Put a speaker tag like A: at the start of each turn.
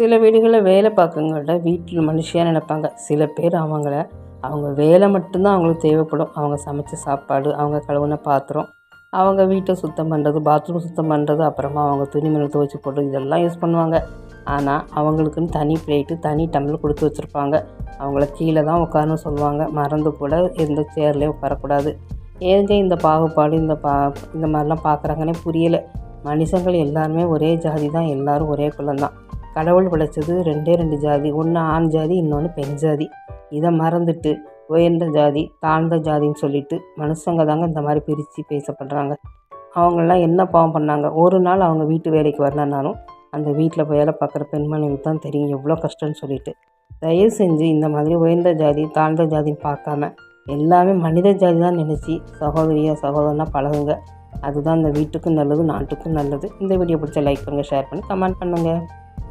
A: சில வீடுகளில் வேலை பார்க்கவங்கள்ட்ட வீட்டில் மனுஷியாக நினைப்பாங்க. சில பேர் அவங்க வேலை மட்டும்தான் அவங்களுக்கு தேவைப்படும். அவங்க சமைச்ச சாப்பாடு, அவங்க கழுவுன பாத்திரம், அவங்க வீட்டை சுத்தம் பண்ணுறது, பாத்ரூம் சுத்தம் பண்ணுறது, அப்புறமா அவங்க துணிமணி துவைச்சி போடுறது, இதெல்லாம் யூஸ் பண்ணுவாங்க. ஆனால் அவங்களுக்குன்னு தனி பிளேட்டு, தனி டம்ளர் கொடுத்து வச்சுருப்பாங்க. அவங்கள கீழே தான் உட்காரணும்னு சொல்லுவாங்க. மறந்து கூட எந்த சேர்லேயே உட்காரக்கூடாது. ஏங்க இந்த பாகுபாடு இந்த மாதிரிலாம் பார்க்குறாங்கன்னே புரியலை. மனுஷங்கள் எல்லாருமே ஒரே ஜாதி தான், எல்லோரும் ஒரே குலம் தான். கடவுள் படைச்சது 2 ஜாதி, ஒன்று ஆண் ஜாதி, இன்னொன்று பெண் ஜாதி. இதை மறந்துட்டு உயர்ந்த ஜாதி, தாழ்ந்த ஜாதின்னு சொல்லிட்டு மனுஷங்க தாங்க இந்த மாதிரி பிரித்து பேசப்படுறாங்க. அவங்களாம் என்ன பாவம் பண்ணாங்க? ஒரு நாள் அவங்க வீட்டு வேலைக்கு வரலனாலும் அந்த வீட்டில் வேலை பார்க்குற பெண்மணிக்கு தான் தெரியும் எவ்வளோ கஷ்டம்னு சொல்லிட்டு. தயவு செஞ்சு இந்த மாதிரி உயர்ந்த ஜாதி, தாழ்ந்த ஜாதின்னு பார்க்காம எல்லாமே மனித ஜாதி தான் நினச்சி சகோதரனாக பழகுங்க. அதுதான் இந்த வீட்டுக்கும் நல்லது, நாட்டுக்கும் நல்லது. இந்த வீடியோ பிடிச்ச லைக் பண்ணுங்கள், ஷேர் பண்ணி கமெண்ட் பண்ணுங்கள்.